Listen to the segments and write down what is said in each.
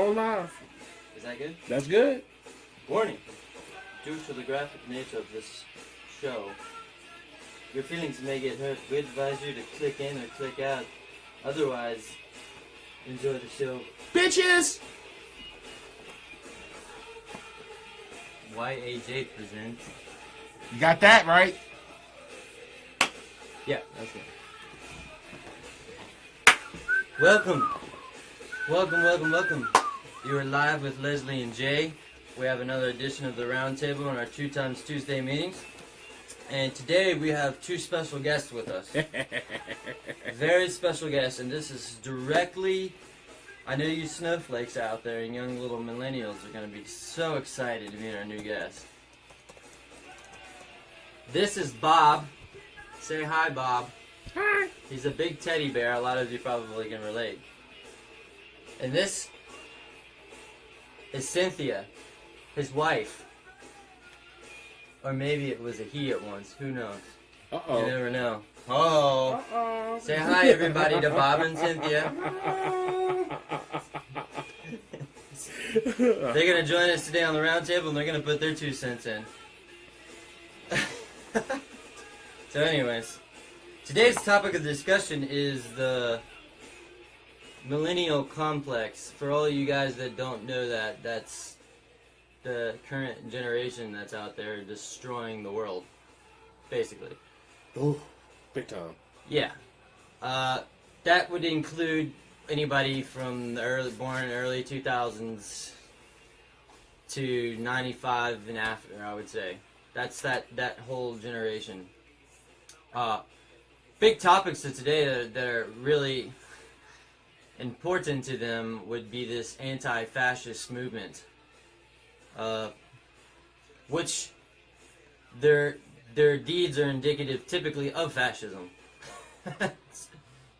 On live. Is that good? That's good. Warning. Due to the graphic nature of this show, your feelings may get hurt. We advise you to click in or click out. Otherwise, enjoy the show. Bitches! YAJ presents. You got that right. Yeah, that's it. Welcome. Welcome. You are live with Leslie and Jay. We have another edition of the Roundtable on our 2x Tuesday meetings. And today we have two special guests with us. Very special guests, and this is directly... I know you snowflakes out there and young little millennials are going to be so excited to meet our new guest. This is Bob. Say hi, Bob. Hi. He's a big teddy bear. A lot of you probably can relate. And this is Cynthia, his wife. Or maybe it was a he at once. Who knows? Uh-oh. You never know. Oh. Uh-oh. Say hi, everybody, to Bob and Cynthia. They're going to join us today on the roundtable, and they're going to put their 2 cents in. So anyways, today's topic of discussion is the millennial complex. For all you guys that don't know that, that's the current generation that's out there destroying the world, basically. Oh, big time. Yeah. That would include anybody from the born in early 2000s to 95 and after, I would say. That's that whole generation. Big topics of today that are really important to them would be this anti-fascist movement, which their deeds are indicative typically of fascism.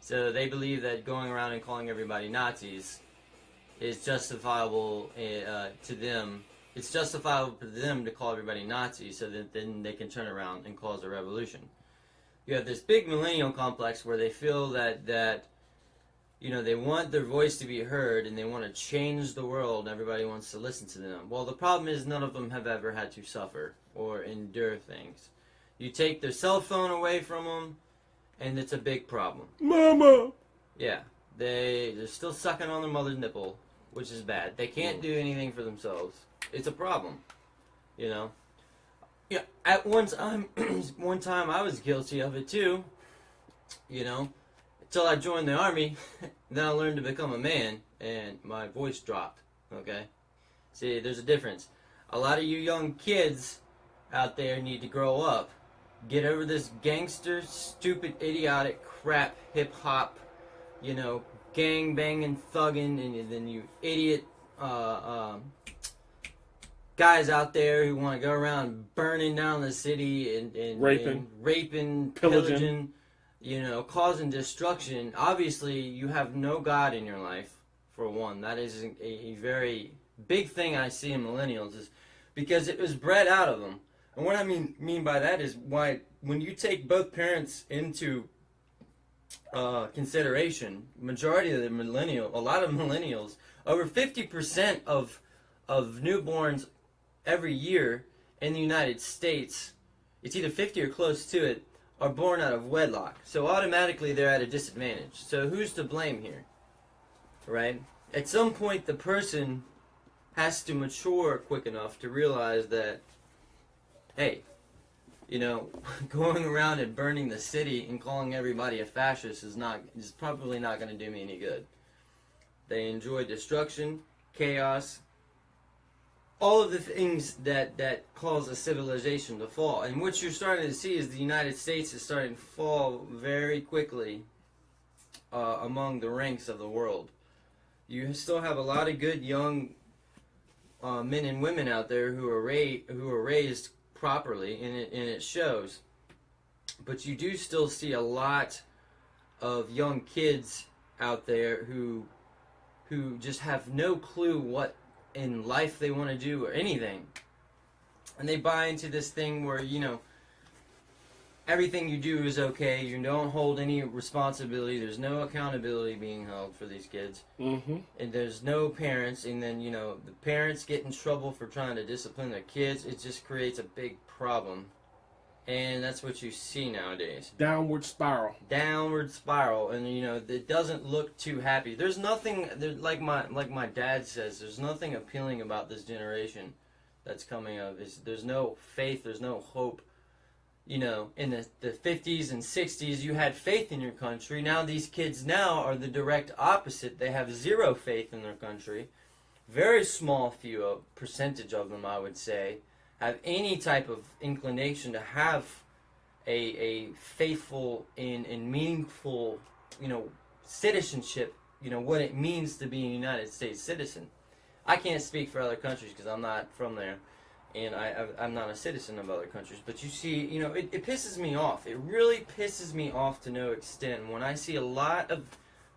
So they believe that going around and calling everybody Nazis is justifiable to them. It's justifiable for them to call everybody Nazis so that then they can turn around and cause a revolution. You have this big millennial complex where they feel that you know, they want their voice to be heard and they want to change the world and everybody wants to listen to them. Well, the problem is none of them have ever had to suffer or endure things. You take their cell phone away from them and it's a big problem. Mama! Yeah, they're still sucking on their mother's nipple, which is bad. They can't do anything for themselves. It's a problem, you know. Yeah, at one time I was guilty of it too, you know, until I joined the army. Then I learned to become a man, and my voice dropped, okay? See, there's a difference. A lot of you young kids out there need to grow up. Get over this gangster, stupid, idiotic crap, hip-hop, you know, gang-banging, thugging, and then you idiot guys out there who want to go around burning down the city and raping, pillaging, you know, causing destruction. Obviously, you have no God in your life, for one. That is a very big thing I see in millennials, is because it was bred out of them. And what I mean by that is why when you take both parents into consideration, a lot of millennials, over 50% of newborns every year in the United States, it's either 50 or close to it, are born out of wedlock. So automatically they're at a disadvantage. So who's to blame here? Right? At some point the person has to mature quick enough to realize that, hey, you know, going around and burning the city and calling everybody a fascist is probably not going to do me any good. They enjoy destruction, chaos, all of the things that cause a civilization to fall. And what you're starting to see is the United States is starting to fall very quickly among the ranks of the world. You still have a lot of good young men and women out there who are raised properly, and it shows. But you do still see a lot of young kids out there who just have no clue what in life they want to do or anything, and they buy into this thing where, you know, everything you do is okay. You don't hold any responsibility. There's no accountability being held for these kids. Mm-hmm. And there's no parents. And then, the parents get in trouble for trying to discipline their kids. It just creates a big problem. And that's what you see nowadays. Downward spiral. Downward spiral. And, it doesn't look too happy. There's nothing, like my dad says, there's nothing appealing about this generation that's coming up. There's no faith. There's no hope. In the 50s and 60s, you had faith in your country. Now these kids now are the direct opposite. They have zero faith in their country. Very small percentage of them, I would say, have any type of inclination to have a faithful and meaningful, citizenship, what it means to be a United States citizen. I can't speak for other countries because I'm not from there. And I'm not a citizen of other countries. But you see, it pisses me off. It really pisses me off to no extent. When I see a lot of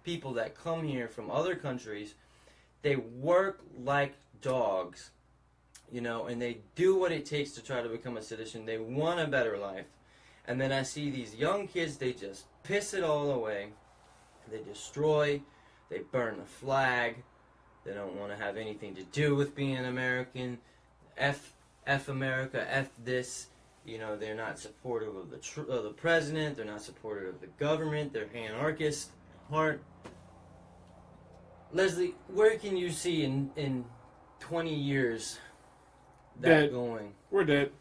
people that come here from other countries, they work like dogs, and they do what it takes to try to become a citizen. They want a better life. And then I see these young kids, they just piss it all away. They destroy, they burn the flag. They don't want to have anything to do with being an American. F America, F this. They're not supportive of the president. They're not supportive of the government. They're anarchists at heart. Leslie, where can you see in 20 years that dead. going? We're dead.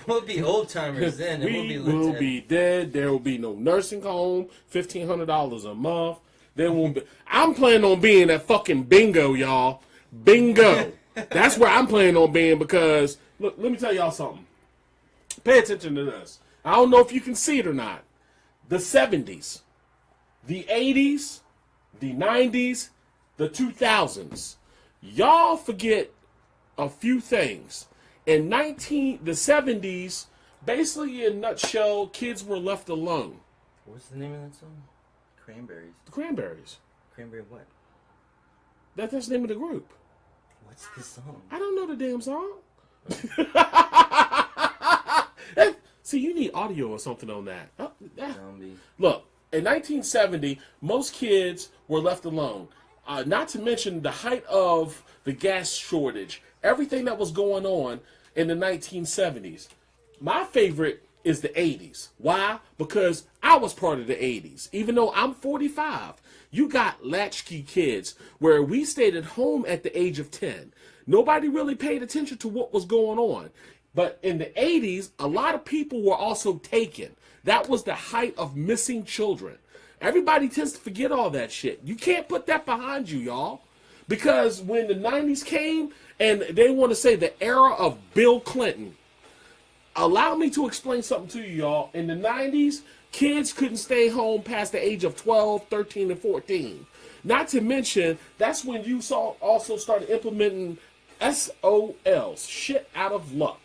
We'll be old timers then, and we will be dead. There will be no nursing home. $1,500 a month. There won't be. I'm planning on being at fucking bingo, y'all. Bingo. That's where I'm planning on being because, look, let me tell y'all something. Pay attention to this. I don't know if you can see it or not. The 70s, the 80s, the 90s, the 2000s. Y'all forget a few things. In the 70s, basically in a nutshell, kids were left alone. What's the name of that song? Cranberries. The Cranberries. Cranberry what? That's the name of the group. What's the song? I don't know the damn song. See, you need audio or something on that. Zombie. Look, in 1970, most kids were left alone. Not to mention the height of the gas shortage. Everything that was going on in the 1970s. My favorite is the 80s. Why? Because I was part of the 80s. Even though I'm 45, you got latchkey kids where we stayed at home at the age of 10. Nobody really paid attention to what was going on. But in the 80s, a lot of people were also taken. That was the height of missing children. Everybody tends to forget all that shit. You can't put that behind you, y'all. Because when the 90s came and they want to say the era of Bill Clinton, allow me to explain something to you, y'all. In the 90s, kids couldn't stay home past the age of 12, 13, and 14. Not to mention, that's when you also started implementing SOLs, shit out of luck.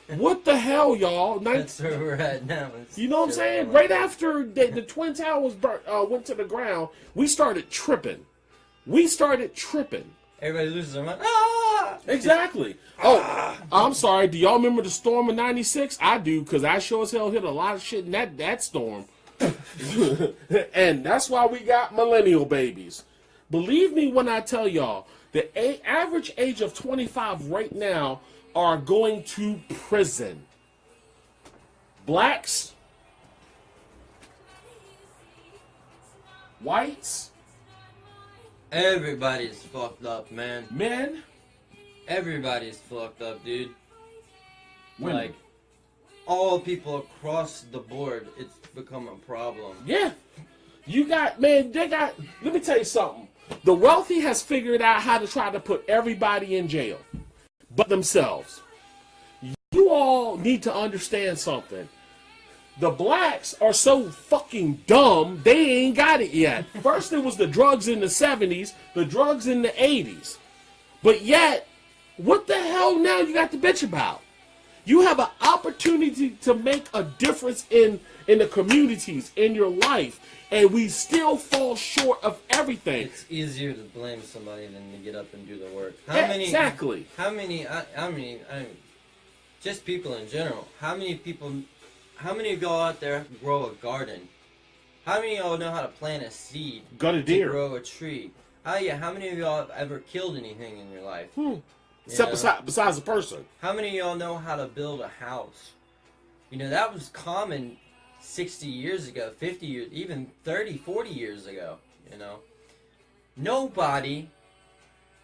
What the hell, y'all? That's where we're at now. You know what I'm saying? Right after the Twin Towers went to the ground, we started tripping. Everybody loses their mind. Ah! Exactly. Oh, I'm sorry. Do y'all remember the storm of 96? I do, because I sure as hell hit a lot of shit in that storm. And that's why we got millennial babies. Believe me when I tell y'all, the average age of 25 right now are going to prison. Blacks, whites, everybody's fucked up, man. men, Everybody's fucked up, dude. women. Like, all people across the board, it's become a problem. Yeah. Let me tell you something. The wealthy has figured out how to try to put everybody in jail but themselves. You all need to understand something. The blacks are so fucking dumb, they ain't got it yet. First it was the drugs in the 70s, the drugs in the 80s. But yet, what the hell now you got to bitch about? You have an opportunity to make a difference in the communities, in your life, and we still fall short of everything. It's easier to blame somebody than to get up and do the work. Exactly. How many? just people in general. How many of y'all out there grow a garden? How many of y'all know how to plant a seed? Got a deer. To grow a tree? Oh yeah, how many of y'all have ever killed anything in your life? Except besides a person. How many of y'all know how to build a house? You know, that was common 60 years ago, 50 years, even 30, 40 years ago, you know. Nobody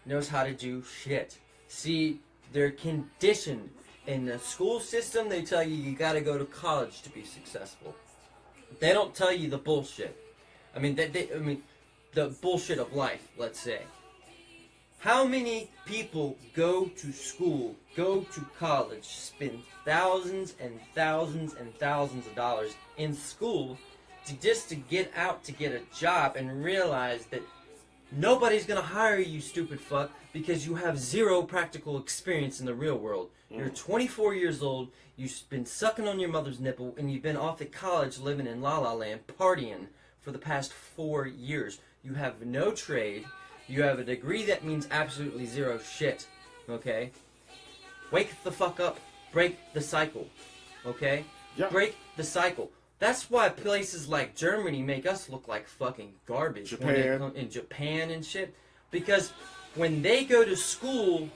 knows how to do shit. See, they're conditioned. In the school system, they tell you gotta go to college to be successful. They don't tell you the bullshit. I mean, the bullshit of life, let's say. How many people go to school, go to college, spend thousands and thousands and thousands of dollars in school just to get out to get a job and realize that nobody's gonna hire you, stupid fuck, because you have zero practical experience in the real world. You're 24 years old, you've been sucking on your mother's nipple, and you've been off at college living in La La Land, partying for the past 4 years. You have no trade. You have a degree that means absolutely zero shit. Okay? Wake the fuck up. Break the cycle. Okay? Yeah. Break the cycle. That's why places like Germany make us look like fucking garbage. Japan. In Japan and shit. Because when they go to school,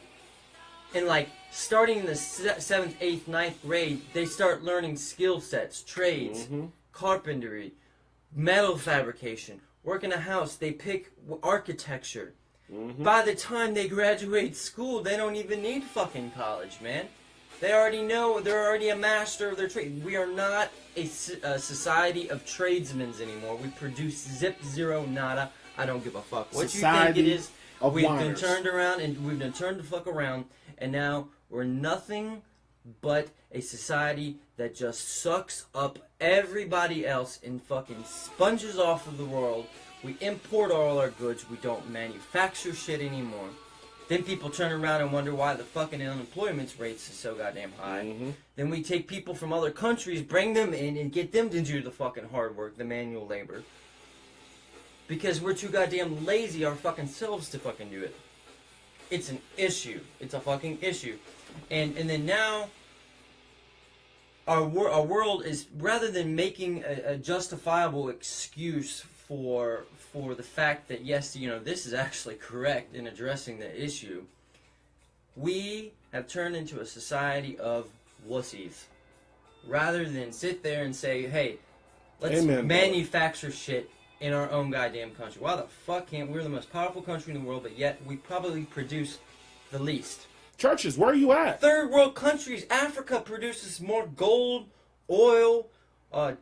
and like starting in the 7th, 8th, 9th grade, they start learning skill sets, trades, carpentry, metal fabrication, work in a house. They pick architecture. By the time they graduate school, they don't even need fucking college, man. They already know, they're already a master of their trade. We are not a society of tradesmen anymore. We produce zip, zero, nada. I don't give a fuck what Society you think it is. We've been whiners. turned around, and we've been turned the fuck around, and now we're nothing but a society that just sucks up everybody else and fucking sponges off of the world. We import all our goods. We don't manufacture shit anymore. Then people turn around and wonder why the fucking unemployment rates is so goddamn high. Then we take people from other countries, bring them in, and get them to do the fucking hard work, the manual labor. Because we're too goddamn lazy our fucking selves to fucking do it. It's an issue. It's a fucking issue. And then now, our world is, rather than making a justifiable excuse for the fact that, yes, you know, this is actually correct in addressing the issue, we have turned into a society of wussies. Rather than sit there and say, hey, let's manufacture shit in our own goddamn country. Why the fuck can't we're the most powerful country in the world, but yet we probably produce the least? Churches, where are you at? Third world countries. Africa produces more gold, oil,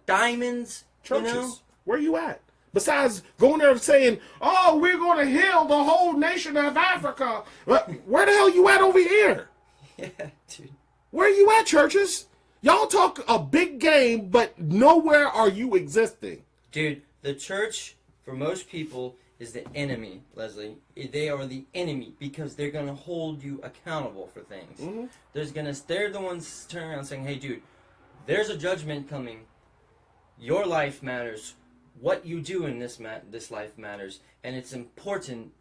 diamonds. Churches, you know? where are you at? Besides going there and saying, oh, we're going to heal the whole nation of Africa. Where the hell you at over here? Yeah, dude. Where are you at, churches? Y'all talk a big game, but nowhere are you existing. Dude, the church, for most people, is the enemy, Leslie. They are the enemy because they're going to hold you accountable for things. They're the ones turning around saying, hey, dude, there's a judgment coming. Your life matters. What you do in this life matters. And it's important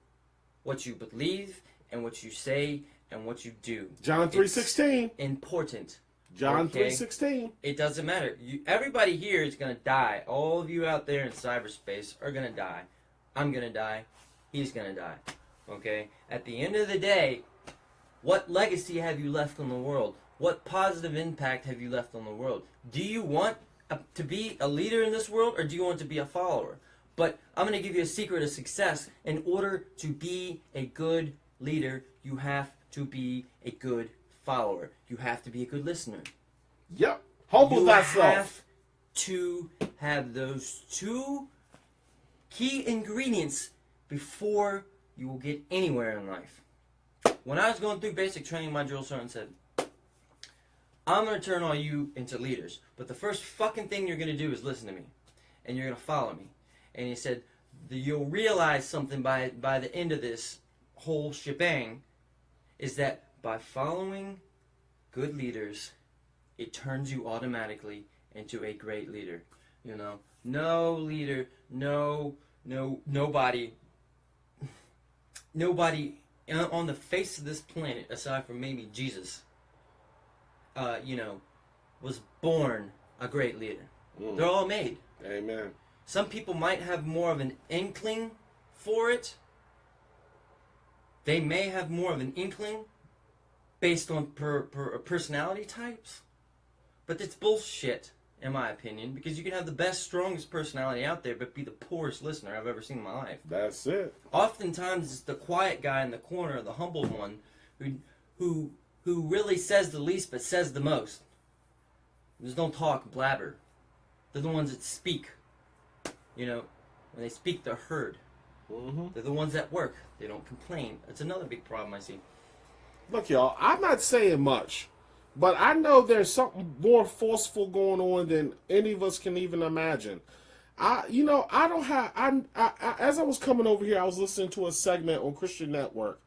what you believe and what you say and what you do. John 3:16. Important. John 3:16. It doesn't matter. Everybody here is going to die. All of you out there in cyberspace are going to die. I'm going to die. He's going to die. Okay? At the end of the day, what legacy have you left on the world? What positive impact have you left on the world? Do you want to be a leader in this world, or do you want to be a follower? But I'm going to give you a secret of success. In order to be a good leader, you have to be a good follower. You have to be a good listener. Yep. Humble thyself. You have to have those two key ingredients before you will get anywhere in life. When I was going through basic training, my drill sergeant said, I'm going to turn all you into leaders, but the first fucking thing you're going to do is listen to me, and you're going to follow me. And he said, you'll realize something by the end of this whole shebang, is that by following good leaders, it turns you automatically into a great leader. You know, no leader, nobody on the face of this planet, aside from maybe Jesus, was born a great leader. Mm. They're all made. Amen. Some people might have more of an inkling for it. They may have more of an inkling based on personality types. But it's bullshit, in my opinion, because you can have the best, strongest personality out there, but be the poorest listener I've ever seen in my life. That's it. Oftentimes, it's the quiet guy in the corner, the humble one, who really says the least but says the most. There's no talk, blabber. They're the ones that speak. When they speak, they're heard. Mm-hmm. They're the ones that work. They don't complain. It's another big problem I see. Look, y'all, I'm not saying much, but I know there's something more forceful going on than any of us can even imagine. As I was coming over here, I was listening to a segment on Christian Network,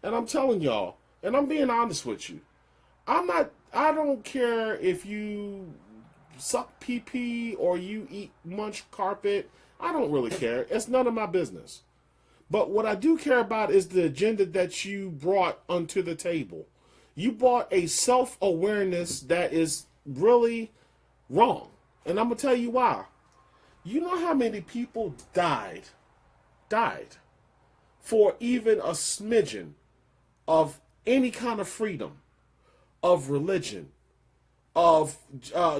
and I'm telling y'all, and I'm being honest with you, I don't care if you suck pee or you munch carpet. I don't really care. It's none of my business. But what I do care about is the agenda that you brought onto the table. You brought a self-awareness that is really wrong. And I'm going to tell you why. You know how many people died for even a smidgen of any kind of freedom, of religion, of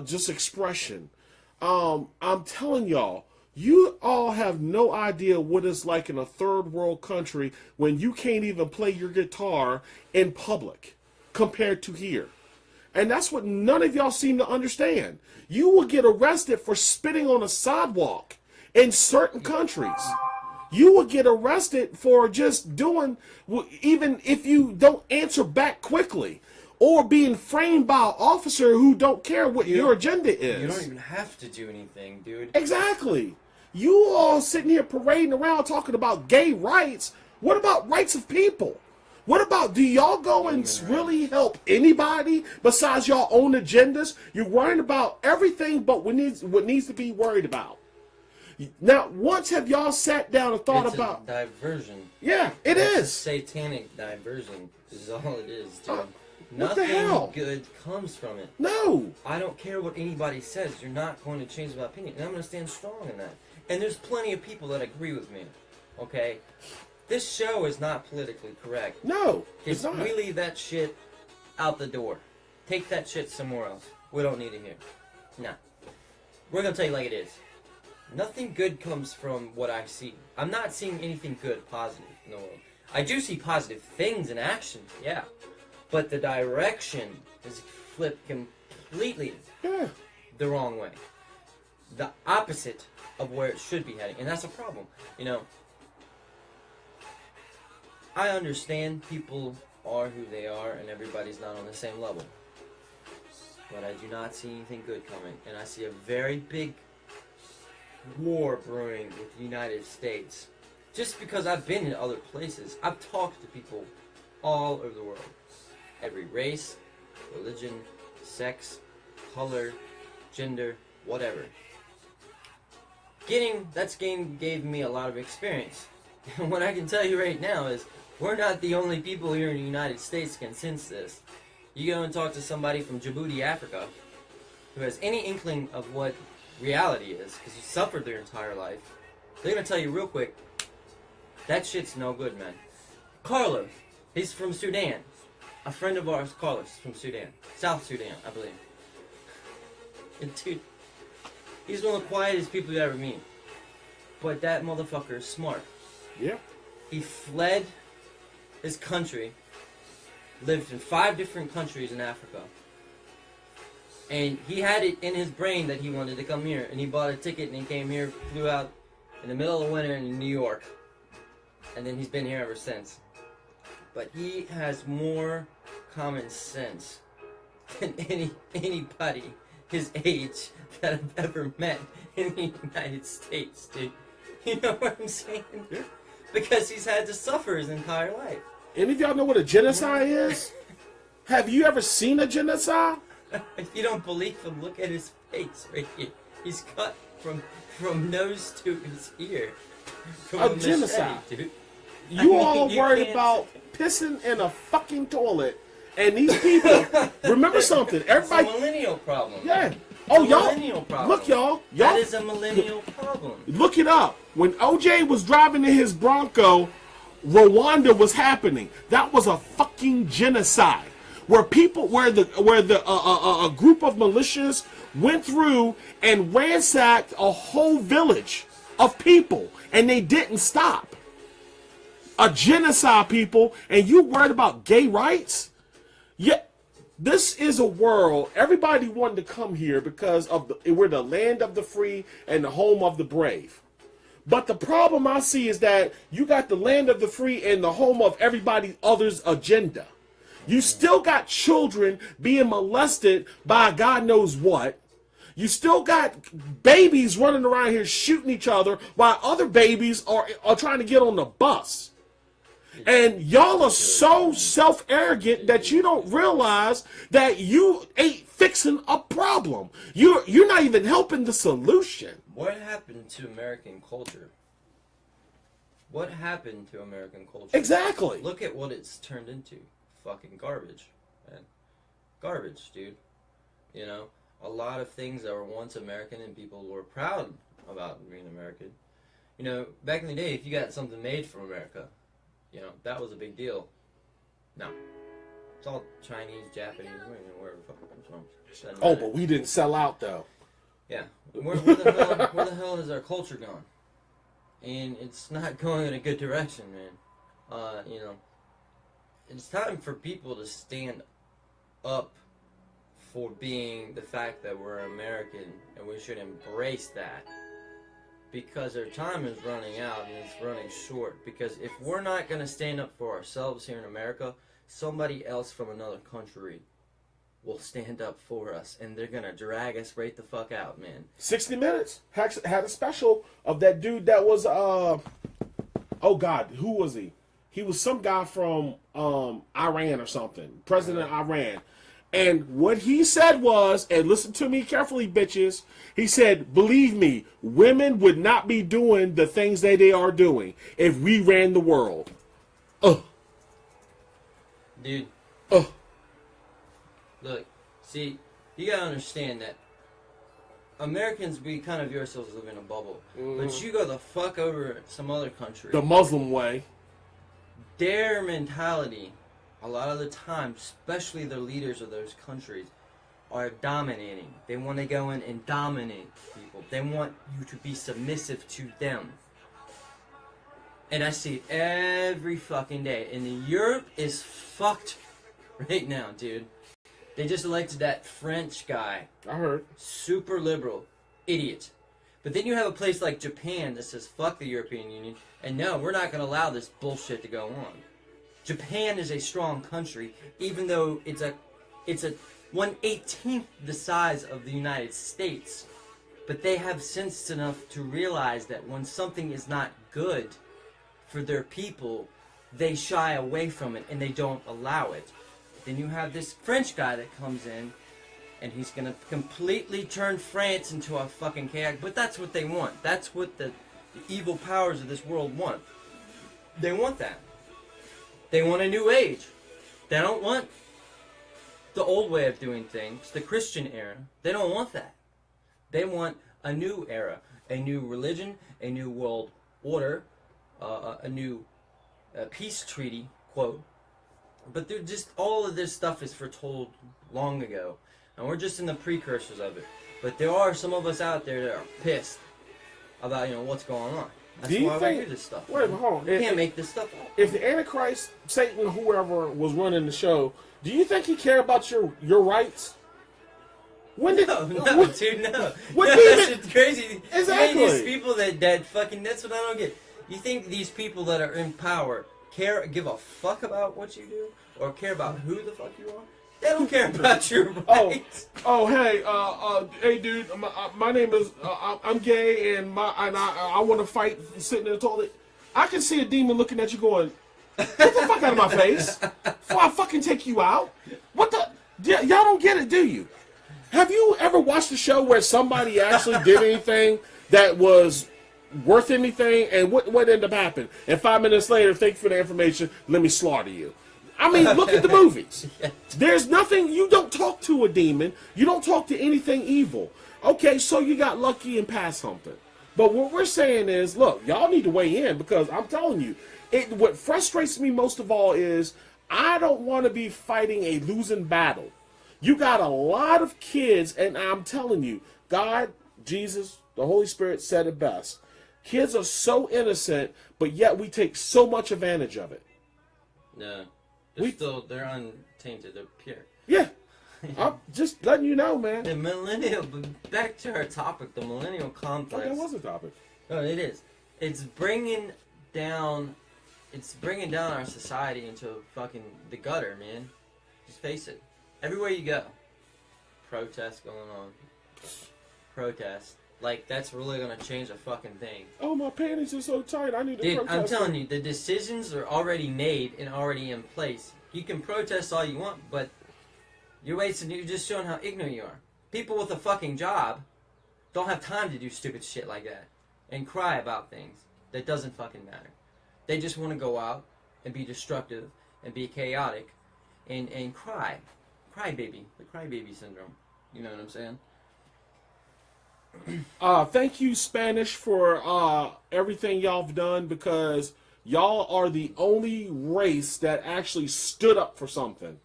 just expression. I'm telling y'all, you all have no idea what it's like in a third world country when you can't even play your guitar in public compared to here. And that's what none of y'all seem to understand. You will get arrested for spitting on a sidewalk in certain countries. You will get arrested for just doing, even if you don't answer back quickly, or being framed by an officer who don't care what your agenda is. You don't even have to do anything, dude. Exactly. You all sitting here parading around talking about gay rights. What about rights of people? What about, do y'all go and really help anybody besides your own agendas? You're worrying about everything but what needs to be worried about. Now, once have y'all sat down and thought about... It's a diversion. Yeah, it is. A satanic diversion is all it is, dude. What the hell? Nothing good comes from it. No. I don't care what anybody says. You're not going to change my opinion. And I'm going to stand strong in that. And there's plenty of people that agree with me. Okay? This show is not politically correct. No, it's not. We leave that shit out the door. Take that shit somewhere else. We don't need it here. Nah. We're going to tell you like it is. Nothing good comes from what I see. I'm not seeing anything good, positive in the world. I do see positive things in action, yeah. But the direction is flipped completely the wrong way. The opposite of where it should be heading. And that's a problem. I understand people are who they are and everybody's not on the same level. But I do not see anything good coming. And I see a very big war brewing with the United States. Just because I've been in other places. I've talked to people all over the world. Every race, religion, sex, color, gender, whatever. That game gave me a lot of experience. And what I can tell you right now is, we're not the only people here in the United States can sense this. You go and talk to somebody from Djibouti, Africa, who has any inkling of what reality is, because you suffered their entire life, they're going to tell you real quick, that shit's no good, man. Carlos, he's from Sudan. A friend of ours, Carlos, from Sudan. South Sudan, I believe. And dude, he's one of the quietest people you ever meet. But that motherfucker is smart. Yeah. He fled his country, lived in 5 different countries in Africa. And he had it in his brain that he wanted to come here. And he bought a ticket and he came here, flew out in the middle of winter in New York. And then he's been here ever since. But he has more common sense than anybody his age that I've ever met in the United States, dude. You know what I'm saying? Yeah. Because he's had to suffer his entire life. Any of y'all know what a genocide is? Have you ever seen a genocide? If you don't believe him, look at his face right here. He's cut from nose to his ear. A genocide, dude. You all worried about pissing in a fucking toilet And these people, remember something. Everybody, it's a millennial problem. yeah. Oh, y'all, millennial problem. look, y'all. That is a millennial problem. Look it up. When OJ was driving in his Bronco, Rwanda was happening. That was a fucking genocide. Where people, where a group of militias went through and ransacked a whole village of people, and they didn't stop. A genocide, people, and you worried about gay rights? Yeah, this is a world. Everybody wanted to come here because of we're the land of the free and the home of the brave. But the problem I see is that you got the land of the free and the home of everybody other's agenda. You still got children being molested by God knows what. You still got babies running around here shooting each other while other babies are trying to get on the bus. And y'all are so self-arrogant that you don't realize that you ain't fixing a problem. You're not even helping the solution. What happened to American culture? What happened to American culture? Exactly. Look at what it's turned into. Fucking garbage, man. Garbage, dude. You know, a lot of things that were once American and people were proud about being American. You know, back in the day, if you got something made from America, you know, that was a big deal. No. It's all Chinese, Japanese, wherever the fuck it comes from. Oh, but we didn't sell out, though. Yeah. Where the hell has our culture gone? And it's not going in a good direction, man. You know, it's time for people to stand up for being the fact that we're American, and we should embrace that. Because our time is running out, and it's running short. Because if we're not going to stand up for ourselves here in America, somebody else from another country will stand up for us, and they're going to drag us right the fuck out, man. 60 Minutes had a special of that dude that was, oh God, who was he? He was some guy from Iran or something, president of Iran. And what he said was, and listen to me carefully, bitches, he said, believe me, women would not be doing the things that they are doing if we ran the world. Dude. Look, see, you gotta understand that Americans, we kind of view ourselves as living in a bubble. But you go the fuck over some other country. The Muslim way. Their mentality, a lot of the time, especially the leaders of those countries, are dominating. They want to go in and dominate people. They want you to be submissive to them. And I see it every fucking day. And Europe is fucked right now, dude. They just elected that French guy. I heard. Super liberal. Idiot. But then you have a place like Japan that says, fuck the European Union, and no, we're not going to allow this bullshit to go on. Japan is a strong country, even though it's a 1/18th the size of the United States. But they have sense enough to realize that when something is not good for their people, they shy away from it and they don't allow it. Then you have this French guy that comes in, and he's going to completely turn France into a fucking chaos. But that's what they want. That's what the evil powers of this world want. They want that. They want a new age. They don't want the old way of doing things, the Christian era. They don't want that. They want a new era, a new religion, a new world order, a new peace treaty, quote. But they're just, all of this stuff is foretold long ago. And we're just in the precursors of it. But there are some of us out there that are pissed about, you know, what's going on. That's why we hear this stuff. Wait, hold on. You can't make this stuff up. If the Antichrist, Satan, whoever was running the show, do you think he cared about your rights? When did No, dude, no. What No, do you that mean? shit's crazy. Exactly. These people that fucking, that's what I don't get. You think these people that are in power give a fuck about what you do? Or care about who the fuck you are? They don't care about your rights. Hey, dude, my name is, I'm gay, and I want to fight sitting in the toilet. I can see a demon looking at you going, get the fuck out of my face before I fucking take you out. What the? Y'all don't get it, do you? Have you ever watched a show where somebody actually did anything that was worth anything, and what ended up happening? And 5 minutes later, thank you for the information, let me slaughter you. I mean, look at the movies. There's nothing, you don't talk to a demon. You don't talk to anything evil. Okay, so you got lucky and passed something. But what we're saying is, look, y'all need to weigh in because I'm telling you, what frustrates me most of all is I don't want to be fighting a losing battle. You got a lot of kids, and I'm telling you, God, Jesus, the Holy Spirit said it best. Kids are so innocent, but yet we take so much advantage of it. No. They're untainted. They're pure. Yeah. I'm just letting you know, man. The millennial, back to our topic, the millennial complex. Oh, that was a topic. No, it is. It's bringing down our society into fucking the gutter, man. Just face it. Everywhere you go, protests going on. Protests. Like, that's really gonna change a fucking thing. Oh, my panties are so tight. I need to protest. I'm telling you, the decisions are already made and already in place. You can protest all you want, but you're just showing how ignorant you are. People with a fucking job don't have time to do stupid shit like that and cry about things that doesn't fucking matter. They just want to go out and be destructive and be chaotic and cry. Crybaby. The crybaby syndrome. You know what I'm saying? Thank you, Spanish, for everything y'all have done, because y'all are the only race that actually stood up for something.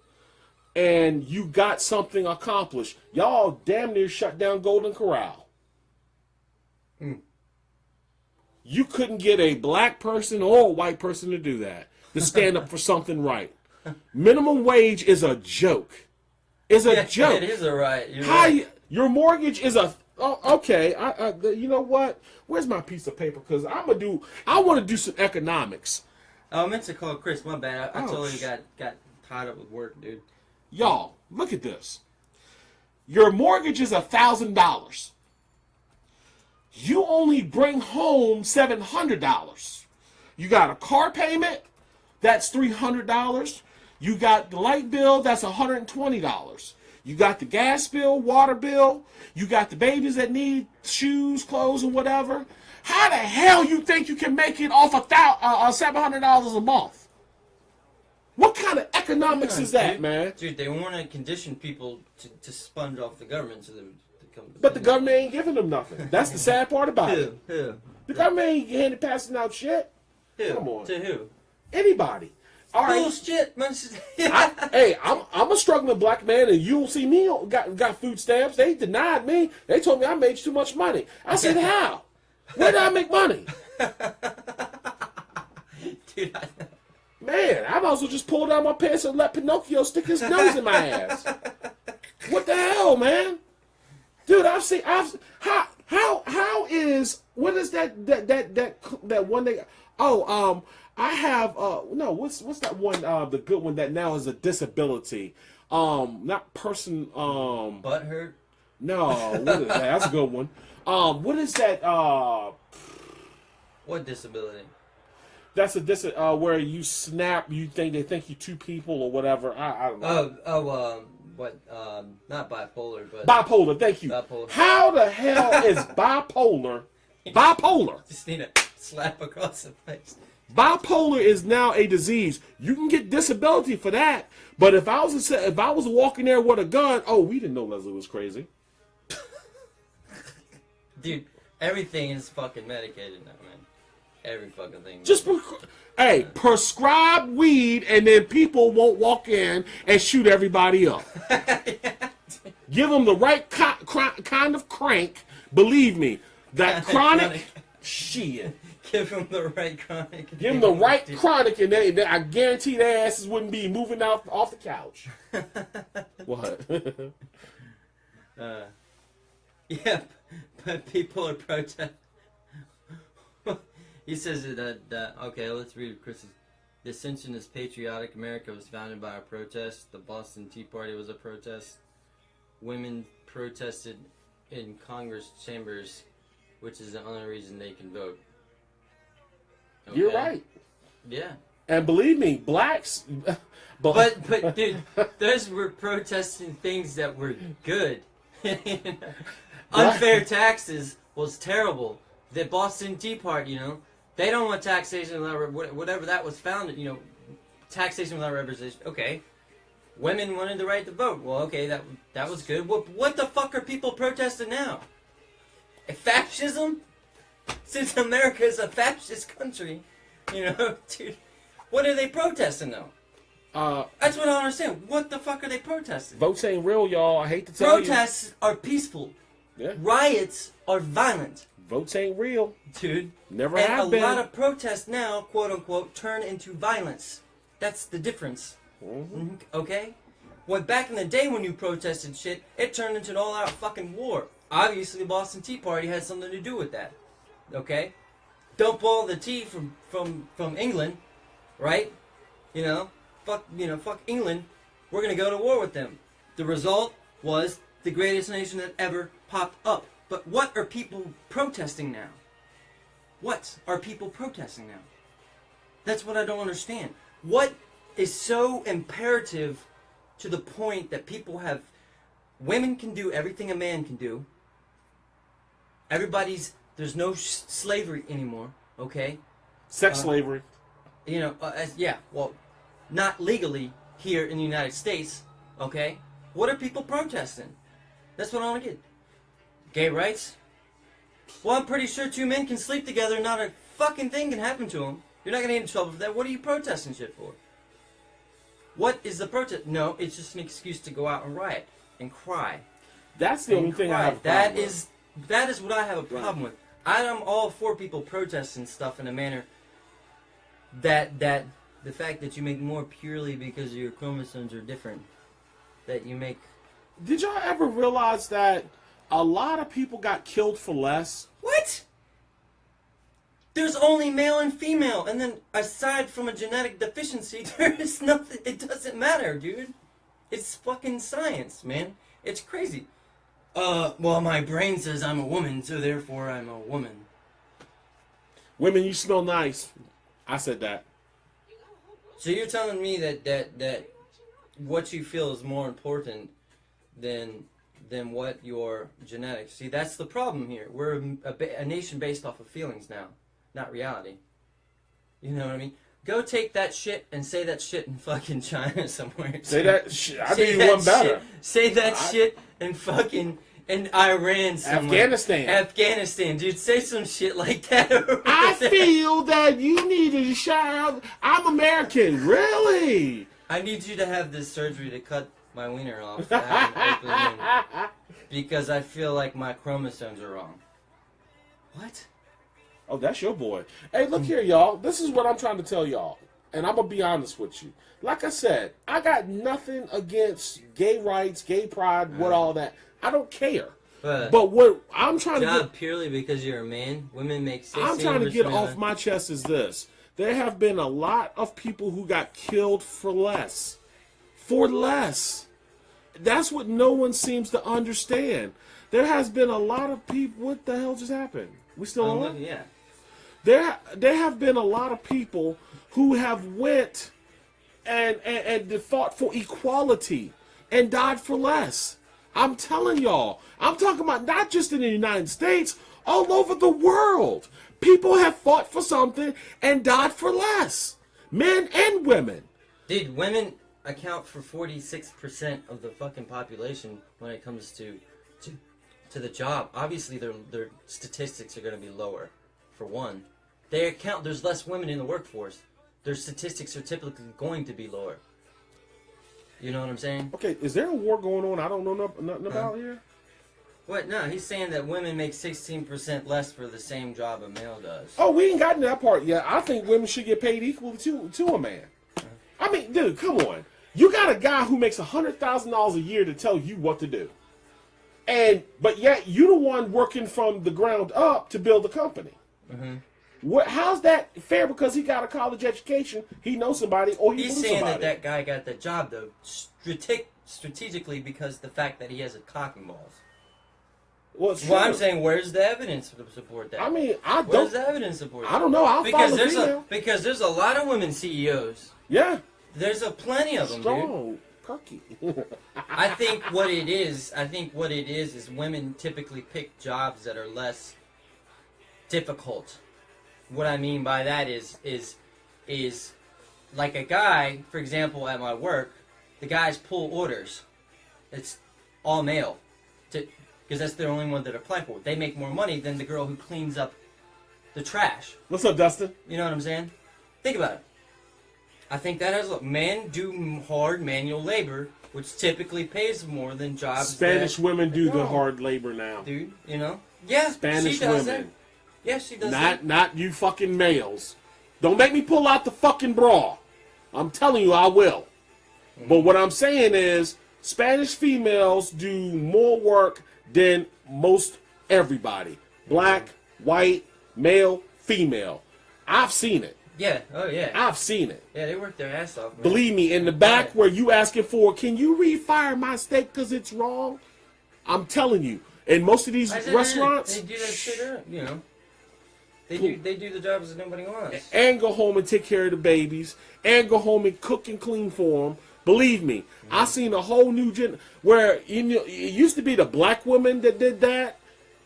And you got something accomplished. Y'all damn near shut down Golden Corral. You couldn't get a black person or a white person to do that, to stand up for something right. Minimum wage is a joke. It's a joke. It is a right. You're right. Your mortgage is a... Oh, okay. You know what? Where's my piece of paper? Because I want to do some economics. Oh, I meant to call Chris. My bad. I totally got tied up with work, dude. Y'all, look at this. Your mortgage is $1,000. You only bring home $700. You got a car payment, that's $300. You got the light bill, that's $120. You got the gas bill, water bill. You got the babies that need shoes, clothes, and whatever. How the hell you think you can make it off $700 a month? What kind of economics is that, man? Dude, they want to condition people to sponge off the government so they come. But the government ain't giving them nothing. That's the sad part about it. Who? The government ain't passing out shit. Who? Come on. To who? Anybody. All right. Bullshit. I'm a struggling black man, and you'll see me got food stamps. They denied me. They told me I made too much money. I said, how? Where did I make money? Dude, I know. Man, I might as well just pull down my pants and let Pinocchio stick his nose in my ass. What the hell, man? Dude, how is, what is that one they, I have, no, what's that one, the good one that now is a disability, not person, Butthurt? No, what is that? That's a good one. What is that, What disability? That's a where you snap, they think you two people or whatever. I don't know. Not bipolar, but bipolar. Thank you. Bipolar. How the hell is bipolar? Just need a slap across the face. Bipolar is now a disease. You can get disability for that. But if I was walking there with a gun, we didn't know Leslie was crazy. Dude, everything is fucking medicated now, man. Every fucking thing. Just prescribe weed, and then people won't walk in and shoot everybody up. Give them the right kind of crank. Believe me, that chronic shit. Give them the right chronic. Give them the right chronic, and I guarantee their asses wouldn't be moving off the couch. What? Yeah, but people are protesting. He says that okay, let's read Chris's. The Ascensionist Patriotic America was founded by a protest. The Boston Tea Party was a protest. Women protested in Congress chambers, which is the only reason they can vote. Okay? You're right. Yeah. And believe me, blacks... But dude, those were protesting things that were good. Unfair taxes was terrible. The Boston Tea Party, they don't want taxation, whatever that was founded, taxation without representation. Okay. Women wanted the right to vote. Well, okay, that was good. What the fuck are people protesting now? Fascism? Since America is a fascist country, dude, what are they protesting though? That's what I don't understand. What the fuck are they protesting? Votes ain't real, y'all. I hate to tell you. Protests are peaceful. Yeah. Riots are violent. Votes ain't real. Dude. Never have been. And a lot of protests now, quote unquote, turn into violence. That's the difference. Mm-hmm. Okay? Well, back in the day when you protested shit, it turned into an all-out fucking war. Obviously, the Boston Tea Party had something to do with that. Okay? Dump all the tea from England, right? Fuck England. We're gonna go to war with them. The result was the greatest nation that ever popped up. But what are people protesting now? What are people protesting now? That's what I don't understand. What is so imperative to the point that people have... Women can do everything a man can do. There's no slavery anymore, okay? Sex slavery. Well, not legally here in the United States, okay? What are people protesting? That's what I want to get. Gay rights? Well, I'm pretty sure two men can sleep together and not a fucking thing can happen to them. You're not going to get in trouble for that. What are you protesting shit for? What is the protest? No, it's just an excuse to go out and riot and cry. That's the only thing I have a problem with. That is what I have a problem with. I'm all for people protesting stuff in a manner that the fact that you make more purely because your chromosomes are different, that you make... Did y'all ever realize that a lot of people got killed for less? What? There's only male and female, and then aside from a genetic deficiency, there is nothing. It doesn't matter, dude. It's fucking science, man. It's crazy. Well, my brain says I'm a woman, so therefore I'm a woman. Women, you smell nice. I said that. So you're telling me that what you feel is more important than what your genetics... See, that's the problem here. We're a nation based off of feelings now, not reality. You know what I mean? Go take that shit and say that shit in fucking China somewhere. Say that shit. I think you one better. Say that shit in fucking... in Iran somewhere. Afghanistan, dude. Say some shit like that. I feel that you need to shout. I'm American. Really? I need you to have this surgery to cut my wiener off. Because I feel like my chromosomes are wrong. What? Oh, that's your boy. Hey, look here, y'all. This is what I'm trying to tell y'all. And I'm going to be honest with you. Like I said, I got nothing against gay rights, gay pride, what all that. I don't care. But what I'm trying to get... purely because you're a man, women make 16%. I'm trying to get off my chest is this. There have been a lot of people who got killed for less. For less. That's what no one seems to understand. There has been a lot of people... What the hell just happened? We still on? Yeah. There have been a lot of people who have went and fought for equality and died for less. I'm telling y'all. I'm talking about not just in the United States, all over the world. People have fought for something and died for less. Men and women. Dude, women account for 46% of the fucking population when it comes to the job. Obviously, their statistics are going to be lower, for one. There's less women in the workforce. Their statistics are typically going to be lower. You know what I'm saying? Okay, is there a war going on I don't know nothing about here? What? No, he's saying that women make 16% less for the same job a male does. Oh, we ain't gotten to that part yet. I think women should get paid equally to a man. I mean, dude, come on. You got a guy who makes $100,000 a year to tell you what to do. But yet, you're the one working from the ground up to build a company. Mm-hmm. How's that fair? Because he got a college education, he knows somebody, or he knows somebody. He's saying that guy got the job, though, strategically because the fact that he has a cock and balls. Well, I'm saying, where's the evidence to support that? I mean, Where's the evidence to support that? I don't know. Because there's a lot of women CEOs. Yeah. There's plenty of them, dude. Perky. I think what it is women typically pick jobs that are less difficult. What I mean by that is like a guy, for example, at my work, the guys pull orders. It's all male, because that's the only one that apply for. They make more money than the girl who cleans up the trash. What's up, Dustin? You know what I'm saying? Think about it. I think that has men do hard manual labor, which typically pays more than jobs. Spanish women do the hard labor now, dude. You know? Yeah, Spanish she does women. That. Yeah, she does that. Not you fucking males. Don't make me pull out the fucking bra. I'm telling you, I will. But what I'm saying is, Spanish females do more work than most everybody. Black, white, male, female. I've seen it. Yeah, oh yeah. I've seen it. Yeah, they work their ass off, man. Believe me, in the back where you asking for, can you refire my steak because it's wrong? I'm telling you. In most of these restaurants, they do that shit, you know. They do the jobs that nobody wants. And go home and take care of the babies. And go home and cook and clean for them. Believe me, I seen a whole new where it used to be the black women that did that.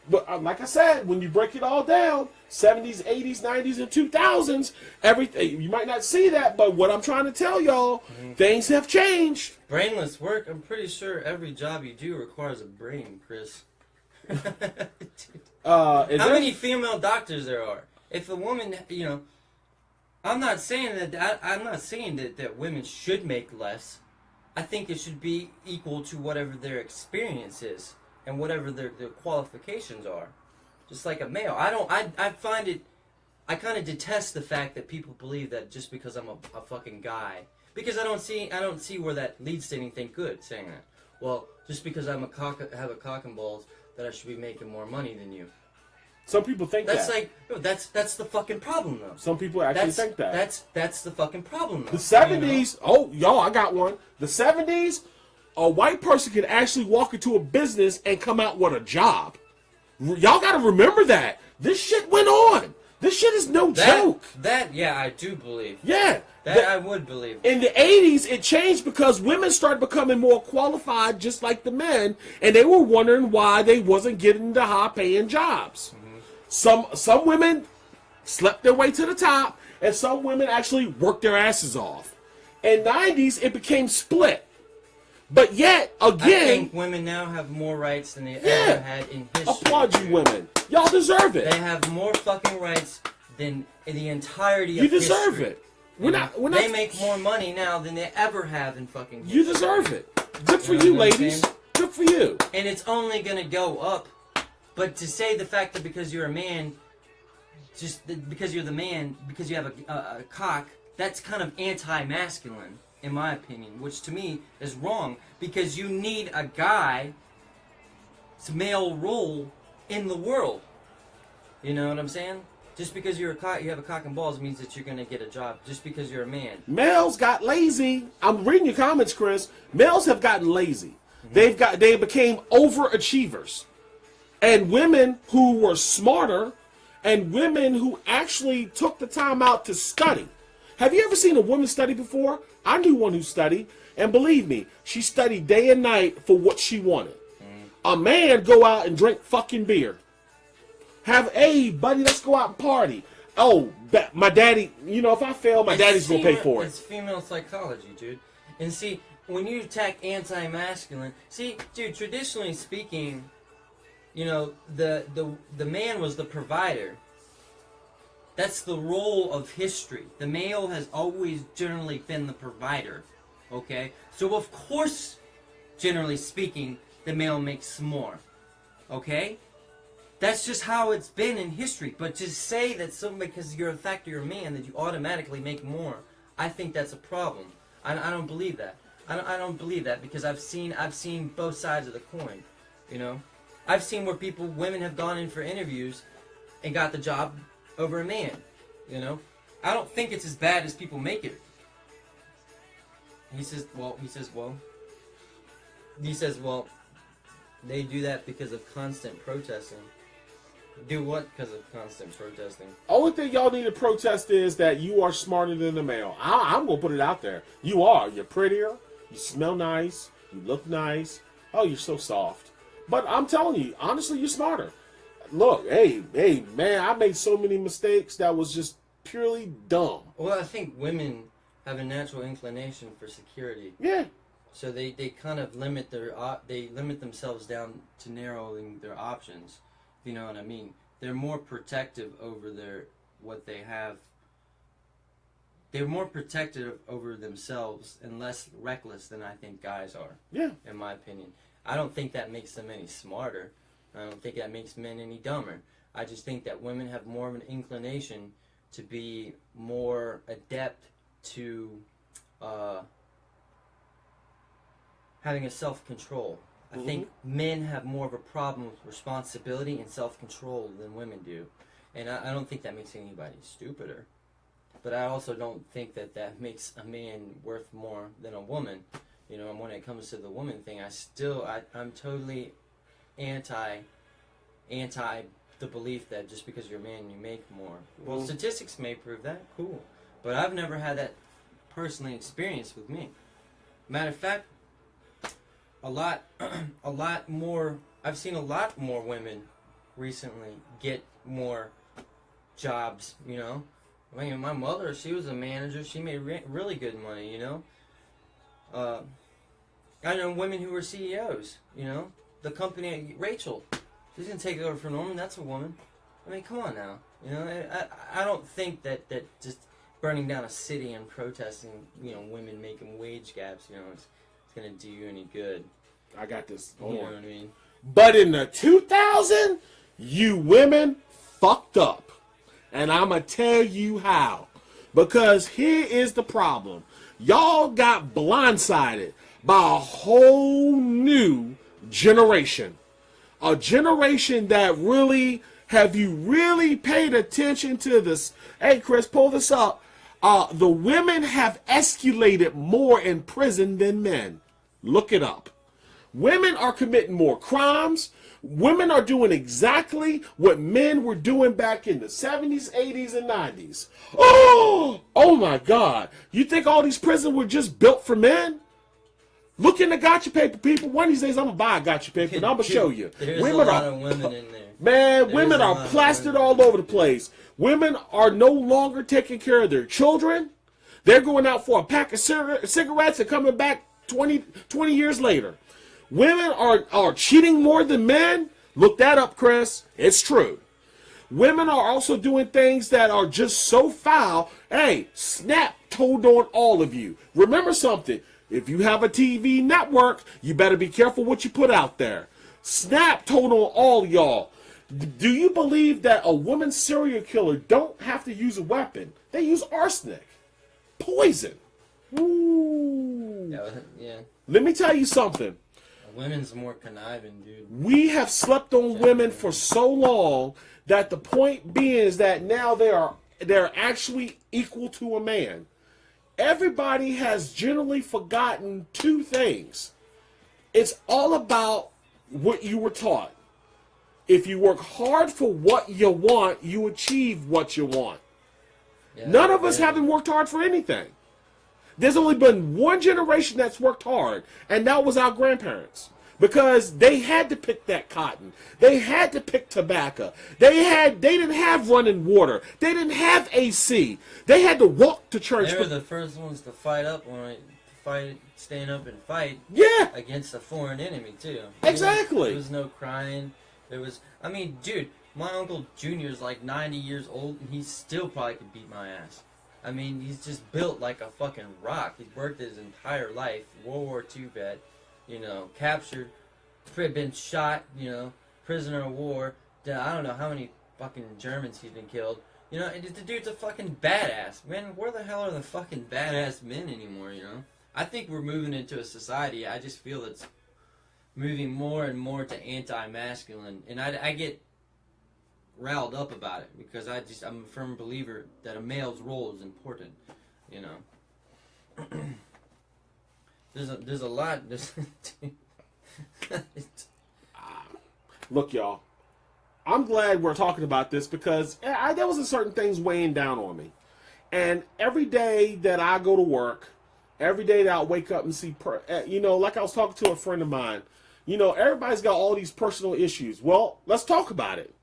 But like I said, when you break it all down, 70s, 80s, 90s, and 2000s, everything, you might not see that, but what I'm trying to tell y'all, things have changed. Brainless work, I'm pretty sure every job you do requires a brain, Chris. How many female doctors there are? If a woman, you know, I'm not saying that women should make less. I think it should be equal to whatever their experience is and whatever their qualifications are. Just like a male. I find it, I kind of detest the fact that people believe that just because I'm a fucking guy, because I don't see where that leads to anything good saying that. Well, just because have a cock and balls, that I should be making more money than you. Some people think that's that. like, no, that's the fucking problem, though. Some people actually think that. That's the fucking problem, though. The 70s, oh, y'all, I got one. The 70s, a white person could actually walk into a business and come out with a job. Y'all got to remember that. This shit went on. This shit is no joke. Yeah, I do believe. Yeah. I would believe. In the 80s, it changed because women started becoming more qualified just like the men, and they were wondering why they wasn't getting the high-paying jobs. Some women slept their way to the top, and some women actually worked their asses off. In the 90s, it became split. But yet, again... I think women now have more rights than they ever had in history. Applaud you, women. Y'all deserve it. They have more fucking rights than in the entirety of history. You deserve it. They make more money now than they ever have in fucking history. You deserve it. Good for you, ladies. Good for you. And it's only going to go up. But to say the fact that because you're a man, just because you're the man, because you have a cock, that's kind of anti-masculine, in my opinion, which to me is wrong, because you need a guy's male role in the world. You know what I'm saying? Just because you have a cock and balls means that you're going to get a job. Just because you're a man. Males got lazy. I'm reading your comments, Chris. Males have gotten lazy. They became overachievers. And women who were smarter, and women who actually took the time out to study. Have you ever seen a woman study before? I knew one who studied, and believe me, she studied day and night for what she wanted. A man go out and drink fucking beer. Hey, buddy, let's go out and party. Oh, my daddy, you know, if I fail, my daddy's going to pay for it. It's female psychology, dude. And see, when you attack anti-masculine, dude, traditionally speaking, you know, the man was the provider. That's the role of history. The male has always generally been the provider, okay? So, of course, generally speaking, the male makes more, okay? That's just how it's been in history. But to say that because you're a man, that you automatically make more, I think that's a problem. I don't believe that. I don't believe that because I've seen both sides of the coin, you know? I've seen where women have gone in for interviews and got the job over a man, you know? I don't think it's as bad as people make it. He says, they do that because of constant protesting. Do what because of constant protesting? Only thing y'all need to protest is that you are smarter than the male. I'm going to put it out there. You are. You're prettier. You smell nice. You look nice. Oh, you're so soft. But I'm telling you, honestly, you're smarter. Look, hey, man, I made so many mistakes that was just purely dumb. Well, I think women have a natural inclination for security. Yeah. So they kind of limit themselves down to narrowing their options. If you know what I mean. They're more protective over what they have. They're more protective over themselves and less reckless than I think guys are. Yeah. In my opinion. I don't think that makes them any smarter. I don't think that makes men any dumber. I just think that women have more of an inclination to be more adept to having a self-control. I think men have more of a problem with responsibility and self-control than women do. And I don't think that makes anybody stupider. But I also don't think that makes a man worth more than a woman. You know, and when it comes to the woman thing, I'm totally anti the belief that just because you're a man you make more. Well, statistics may prove that. Cool. But I've never had that personally experienced with me. Matter of fact, a lot more. I've seen a lot more women recently get more jobs. You know, I mean, my mother, she was a manager. She made really good money. You know, I know women who were CEOs. You know, the company Rachel, she's gonna take over for Norman. That's a woman. I mean, come on now. You know, I don't think that just burning down a city and protesting, you know, women making wage gaps, you know, it's gonna do you any good. I got this. Hold on. You know what I mean? But in the 2000s, you women fucked up. And I'm going to tell you how. Because here is the problem. Y'all got blindsided by a whole new generation. A generation that really, have you really paid attention to this? Hey, Chris, pull this up. The women have escalated more in prison than men. Look it up. Women are committing more crimes. Women are doing exactly what men were doing back in the 70s, 80s, and 90s. Oh my God. You think all these prisons were just built for men? Look in the gotcha paper, people. One of these days, I'm going to buy a gotcha paper, and I'm going to show you. There's a lot of women in there. Man, women are plastered all over the place. Women are no longer taking care of their children. They're going out for a pack of cigarettes and coming back 20 years later. Women are cheating more than men. Look that up, Chris. It's true. Women are also doing things that are just so foul. Hey, Snap told on all of you. Remember something. If you have a TV network, you better be careful what you put out there. Snap told on all y'all. Do you believe that a woman serial killer don't have to use a weapon? They use arsenic. Poison. Ooh. Yeah. Let me tell you something. Women's more conniving, dude. We have slept on women for so long that the point being is that now they're actually equal to a man. Everybody has generally forgotten two things. It's all about what you were taught. If you work hard for what you want, you achieve what you want. Yeah, none of us haven't worked hard for anything. There's only been one generation that's worked hard, and that was our grandparents. Because they had to pick that cotton. They had to pick tobacco. They didn't have running water. They didn't have AC. They had to walk to church. They were the first ones to stand up and fight. Yeah. Against a foreign enemy too. Exactly. There was no crying. I mean, dude, my Uncle Junior's like 90 years old, and he still probably could beat my ass. I mean, he's just built like a fucking rock. He's worked his entire life. World War II vet, you know, captured, been shot, you know, prisoner of war. I don't know how many fucking Germans he's been killed. You know, and the dude's a fucking badass. Man, where the hell are the fucking badass men anymore, you know? I think we're moving into a society, I just feel it's moving more and more to anti-masculine. And I get riled up about it because I'm a firm believer that a male's role is important, you know. There's a lot. Look, y'all, I'm glad we're talking about this because there was certain things weighing down on me, and every day that I go to work, every day that I wake up and see, you know, like I was talking to a friend of mine, you know, everybody's got all these personal issues. Well, let's talk about it.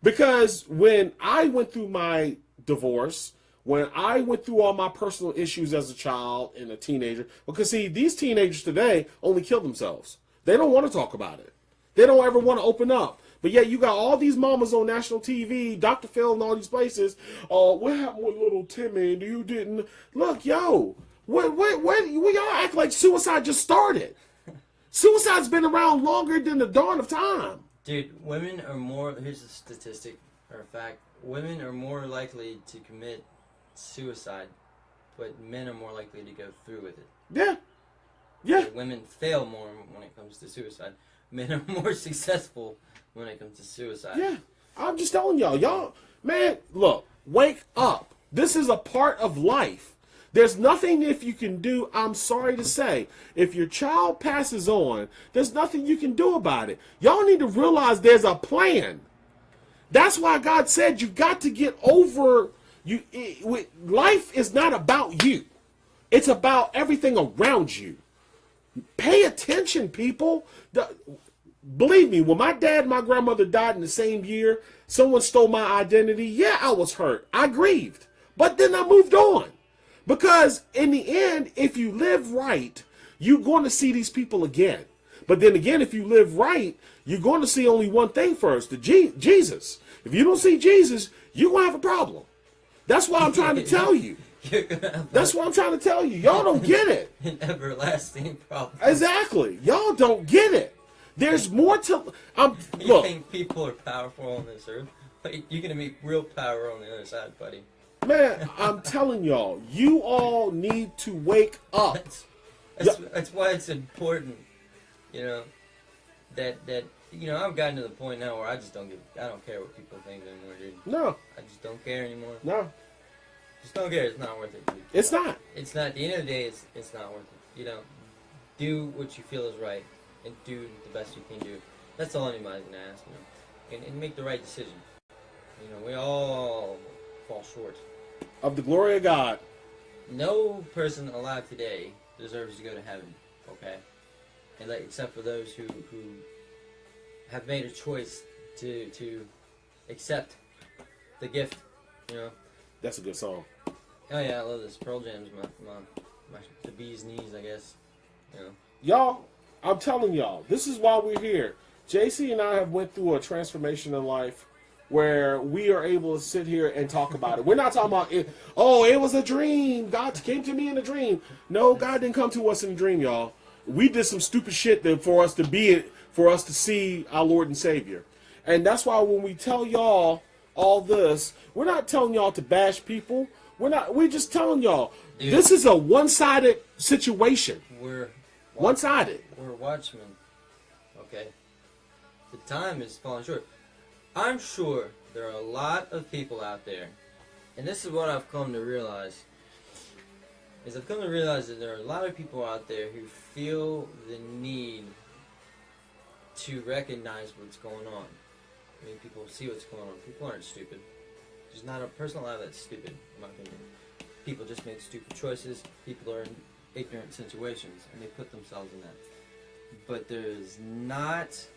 Because when I went through my divorce, When I went through all my personal issues as a child and a teenager, because see, these teenagers today only kill themselves. They don't want to talk about it. They don't ever want to open up. But yet you got all these mamas on national TV, Dr. Phil and all these places. Oh, what happened with little Timmy? You didn't look, yo. We y'all act like suicide just started. Suicide's been around longer than the dawn of time. Dude, women are more. Here's a statistic or a fact: women are more likely to commit suicide, but men are more likely to go through with it. Yeah. Yeah. So women fail more when it comes to suicide. Men are more successful when it comes to suicide. Yeah. I'm just telling y'all, man, look, wake up. This is a part of life. There's nothing if you can do, I'm sorry to say, if your child passes on, there's nothing you can do about it. Y'all need to realize there's a plan. That's why God said you got to get over, life is not about you. It's about everything around you. Pay attention, people. Believe me, when my dad and my grandmother died in the same year, someone stole my identity. Yeah, I was hurt. I grieved. But then I moved on. Because in the end, if you live right, you're going to see these people again. But then again, if you live right, you're going to see only one thing first, Jesus. If you don't see Jesus, you're going to have a problem. That's why I'm trying to tell you. That's what I'm trying to tell you. Y'all don't get it. An everlasting problem. Exactly. Y'all don't get it. There's more to... You think people are powerful on this earth? You're going to meet real power on the other side, buddy. Man, I'm telling y'all, you all need to wake up. That's why it's important, that I've gotten to the point now where I don't care what people think anymore, dude. No. I just don't care anymore. No. Just don't care. It's not worth it, dude. It's not. It's not. At the end of the day, it's not worth it. Do what you feel is right and do the best you can do. That's all anybody's going to ask, and make the right decision. We all fall short. Of the glory of God. No person alive today deserves to go to heaven, okay? Except for those who have made a choice to accept the gift, That's a good song. Oh yeah, I love this. Pearl Jam's the bee's knees, I guess. Y'all, I'm telling y'all, this is why we're here. JC and I have went through a transformation in life where we are able to sit here and talk about it. We're not talking about it. Oh, it was a dream. God came to me in a dream. No, God didn't come to us in a dream, y'all. We did some stupid shit for us to see our Lord and Savior. And that's why when we tell y'all all this, we're not telling y'all to bash people. We're just telling y'all, dude, this is a one-sided situation. We're one-sided. We're watchmen. Okay. The time is falling short. I'm sure there are a lot of people out there, and this is what I've come to realize, that there are a lot of people out there who feel the need to recognize what's going on. I mean, people see what's going on. People aren't stupid. There's not a person alive that's stupid, in my opinion. People just make stupid choices. People are in ignorant situations, and they put themselves in that. But there's not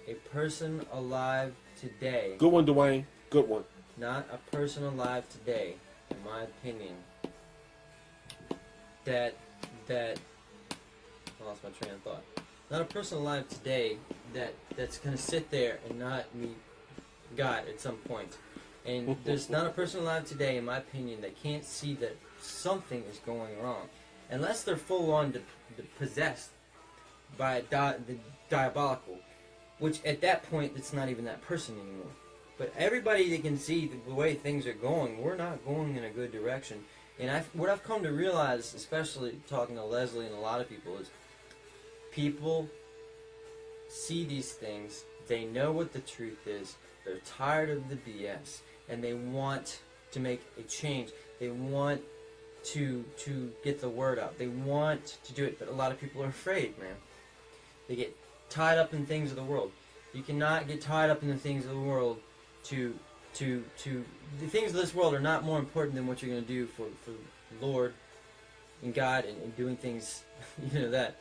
a person alive today. Good one, Dwayne. Good one. Not a person alive today, in my opinion, that I lost my train of thought. Not a person alive today that's gonna sit there and not meet God at some point. And there's not a person alive today, in my opinion, that can't see that something is going wrong, unless they're full on possessed by the diabolical. Which at that point, it's not even that person anymore. But everybody that can see the way things are going, we're not going in a good direction. And what I've come to realize, especially talking to Leslie and a lot of people, is people see these things, they know what the truth is, they're tired of the BS, and they want to make a change. They want to get the word out. They want to do it, but a lot of people are afraid, man. They get tied up in things of the world. You cannot get tied up in the things of the world the things of this world are not more important than what you're going to do for the Lord and God and doing things, that.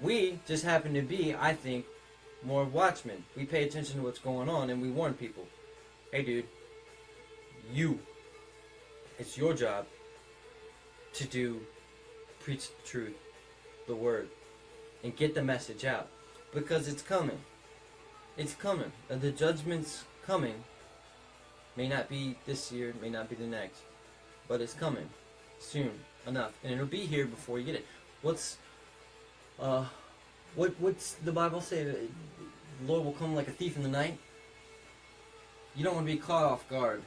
We just happen to be, I think, more watchmen. We pay attention to what's going on and we warn people. Hey dude, you It's your job to preach the truth, the word, and get the message out. Because it's coming. It's coming. And the judgment's coming. May not be this year, may not be the next. But it's coming. Soon enough. And it'll be here before you get it. What's the Bible say? The Lord will come like a thief in the night? You don't want to be caught off guard.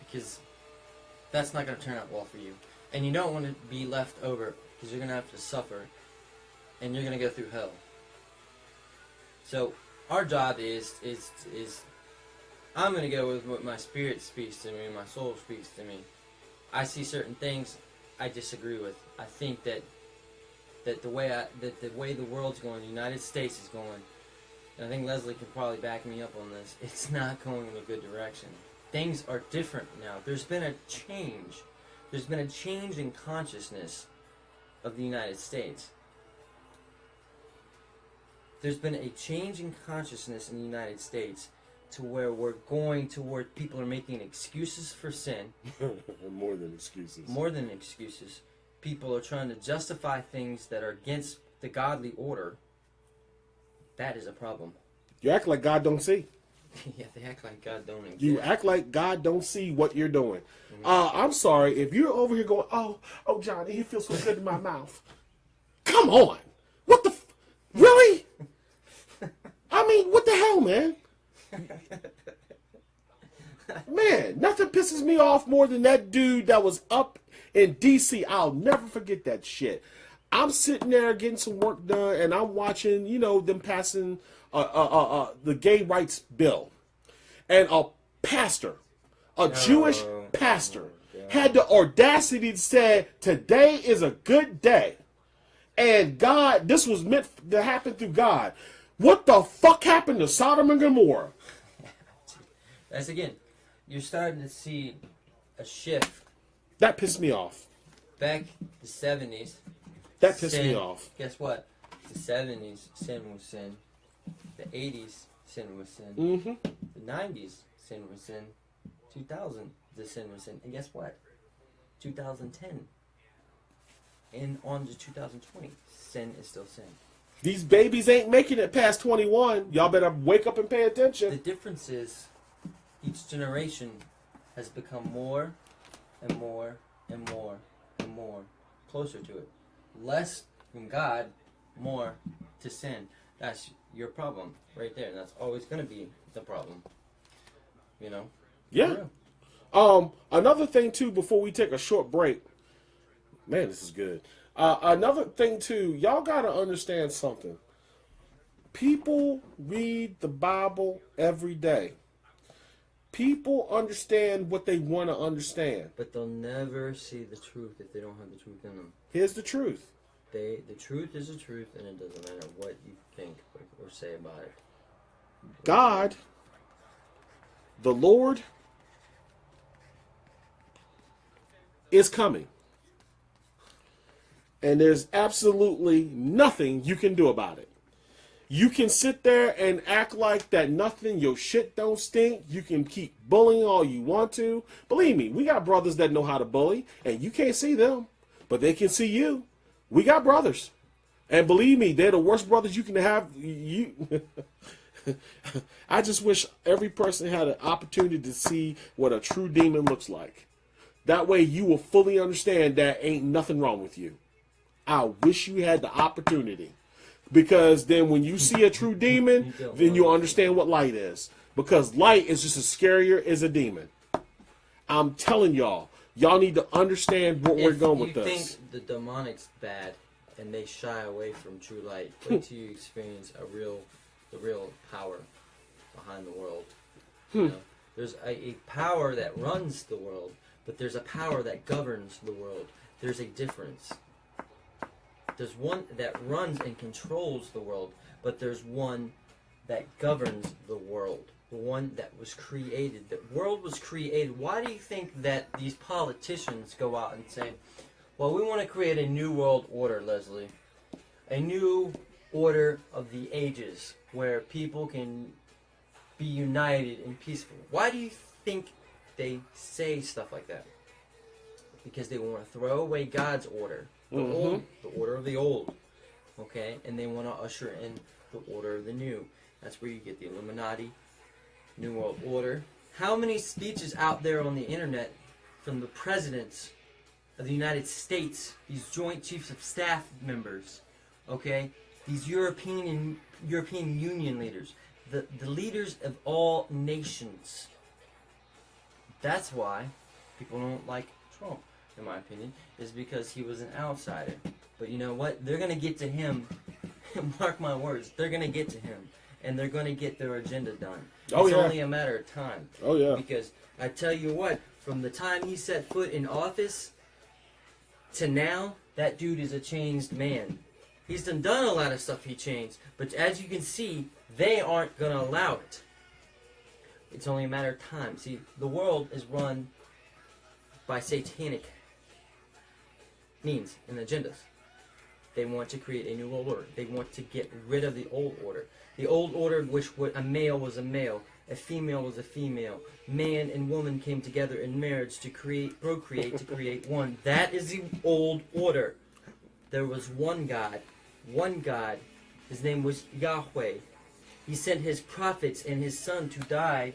Because that's not going to turn out well for you. And you don't want to be left over, because you're going to have to suffer. And you're going to go through hell. So, our job is I'm going to go with what my spirit speaks to me, my soul speaks to me. I see certain things I disagree with. I think that the way the world's going, the United States is going, and I think Leslie can probably back me up on this, it's not going in a good direction. Things are different now. There's been a change. There's been a change in consciousness of the United States. There's been a change in consciousness in the United States to where we're going toward people are making excuses for sin. More than excuses. More than excuses. People are trying to justify things that are against the godly order. That is a problem. You act like God don't see. Yeah, they act like God don't exist. You act like God don't see what you're doing. I'm sorry, if you're over here going, oh, Johnny, it feels so good in my mouth. Come on. What the really? I mean, what the hell, man? Man, nothing pisses me off more than that dude that was up in D.C. I'll never forget that shit. I'm sitting there getting some work done, and I'm watching, them passing the gay rights bill. And a pastor, Jewish pastor, had the audacity to say, today is a good day. And God, this was meant to happen through God. What the fuck happened to Sodom and Gomorrah? That's again, you're starting to see a shift. That pissed me off. Back the 70s. That pissed me off. Guess what? The 70s, sin was sin. The 80s, sin was sin. Mm-hmm. The 90s, sin was sin. 2000, the sin was sin. And guess what? 2010. And on to 2020, sin is still sin. These babies ain't making it past 21. Y'all better wake up and pay attention. The difference is each generation has become more and more and more and more closer to it. Less from God, more to sin. That's your problem right there. That's always going to be the problem. Yeah. Another thing, too, before we take a short break. Man, this is good. Another thing, too, y'all got to understand something. People read the Bible every day. People understand what they want to understand. But they'll never see the truth if they don't have the truth in them. Here's the truth. The truth is the truth, and it doesn't matter what you think or say about it. God, the Lord, is coming. And there's absolutely nothing you can do about it. You can sit there and act like that nothing, your shit don't stink. You can keep bullying all you want to. Believe me, we got brothers that know how to bully, and you can't see them, but they can see you. We got brothers. And believe me, they're the worst brothers you can have. I just wish every person had an opportunity to see what a true demon looks like. That way you will fully understand that ain't nothing wrong with you. I wish you had the opportunity. Because then when you see a true demon, then you'll understand what light is. Because light is just as scarier as a demon. I'm telling y'all need to understand what we're going with this. If you think the demonic's bad and they shy away from true light, wait till you experience the real power behind the world. There's a power that runs the world, but there's a power that governs the world. There's a difference. There's one that runs and controls the world, but there's one that governs the world. The one that was created. The world was created. Why do you think that these politicians go out and say, well, we want to create a new world order, Leslie? A new order of the ages where people can be united and peaceful. Why do you think they say stuff like that? because they want to throw away God's order, the order of the old, okay, and they want to usher in the order of the new. That's where you get the Illuminati, New World Order. How many speeches out there on the internet from the presidents of the United States, these Joint Chiefs of Staff members, okay, these European Union leaders, the leaders of all nations. That's why people don't like Trump, in my opinion, is because he was an outsider. But you know what? They're going to get to him. Mark my words. They're going to get to him. And they're going to get their agenda done. It's only a matter of time. Oh, yeah. Because I tell you what, from the time he set foot in office to now, that dude is a changed man. He's done a lot of stuff he changed. But as you can see, they aren't going to allow it. It's only a matter of time. See, the world is run by satanic means and agendas. They want to create a new world order. They want to get rid of the old order. The old order, which a male was a male, a female was a female. Man and woman came together in marriage to procreate, to create one. That is the old order. There was one God. His name was Yahweh. He sent his prophets and his son to die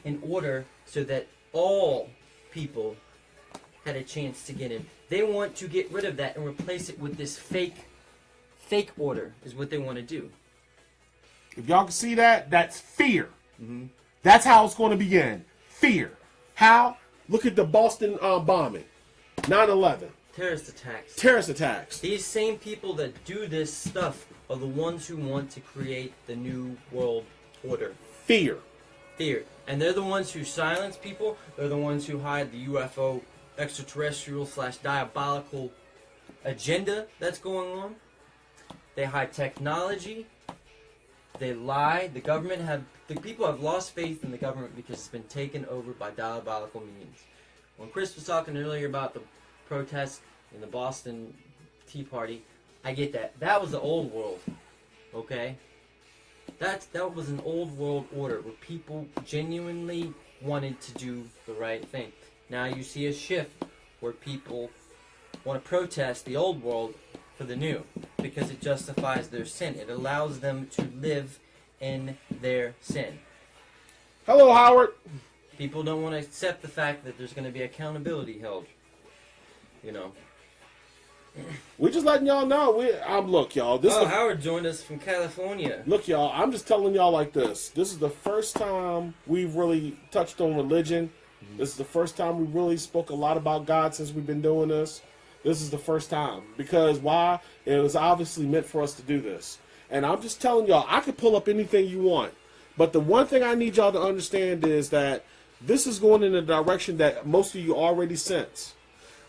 in order so that all people had a chance to get in. They want to get rid of that and replace it with this fake order is what they want to do. If y'all can see that, that's fear. That's how it's going to begin. Fear. How? Look at the Boston bombing. 9/11. Terrorist attacks. These same people that do this stuff are the ones who want to create the new world order. Fear. And they're the ones who silence people. They're the ones who hide the UFO extraterrestrial / diabolical agenda that's going on. They hide technology. They lie. The people have lost faith in the government because it's been taken over by diabolical means. When Chris was talking earlier about the protests in the Boston Tea Party, I get that. That was the old world, okay? That was an old world order where people genuinely wanted to do the right thing. Now you see a shift where people want to protest the old world for the new because it justifies their sin. It allows them to live in their sin. Hello, Howard. People don't want to accept the fact that there's going to be accountability held. You know. We're just letting y'all know. Look, y'all. Howard joined us from California. Look, y'all. I'm just telling y'all like this. This is the first time we've really touched on religion. This is the first time we really spoke a lot about God since we've been doing this. This is the first time. Because why? It was obviously meant for us to do this. And I'm just telling y'all, I could pull up anything you want. But the one thing I need y'all to understand is that this is going in a direction that most of you already sense.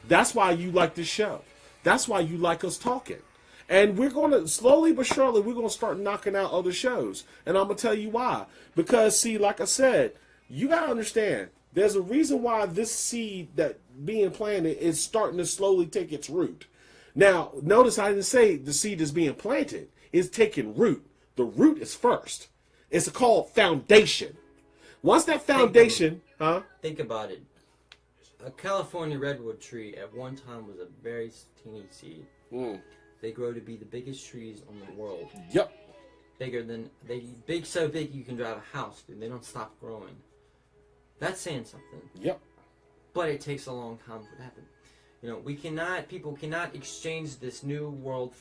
That's why you like this show. That's why you like us talking. And we're going to, slowly but surely, we're going to start knocking out other shows. And I'm going to tell you why. Because, see, like I said, you got to understand, there's a reason why this seed that being planted is starting to slowly take its root. Now, notice I didn't say the seed is being planted. It's taking root. The root is first. It's called foundation. Once that foundation, Think about it. A California redwood tree at one time was a very teeny seed. They grow to be the biggest trees on the world. Yep. So big you can drive a house, dude. They don't stop growing. That's saying something. Yep. But it takes a long time for it to happen. You know, people cannot exchange this new world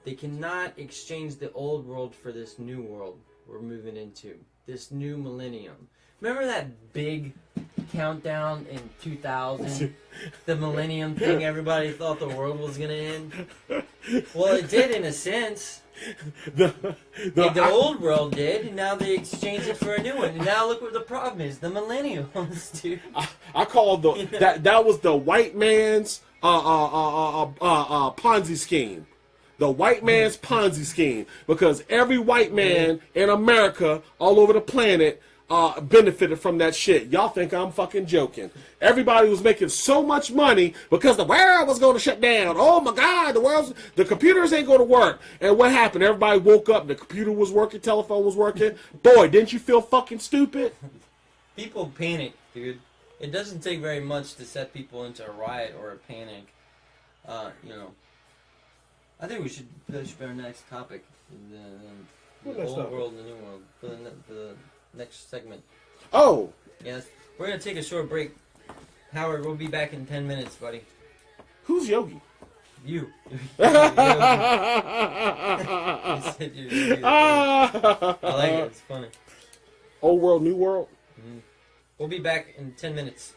they cannot exchange the old world for this new world we're moving into. This new millennium. Remember that big countdown in 2000? The millennium thing, everybody thought the world was going to end? Well, it did in a sense. The old world did, and now they exchanged it for a new one. And now look what the problem is. The millennials, dude. I call that was the white man's Ponzi scheme. The white man's Ponzi scheme. Because every white man in America, all over the planet, benefited from that shit. Y'all think I'm fucking joking. Everybody was making so much money because the world was going to shut down. Oh my God, the computers ain't going to work. And what happened? Everybody woke up, the computer was working, telephone was working. Boy, didn't you feel fucking stupid? People panic, dude. It doesn't take very much to set people into a riot or a panic. I think that should be our next topic. The old world and the new world for the next segment. Oh. Yes, we're gonna take a short break. Howard, we'll be back in 10 minutes, buddy. Who's Yogi? You. I I like it. It's funny. Old world, new world. We'll be back in 10 minutes.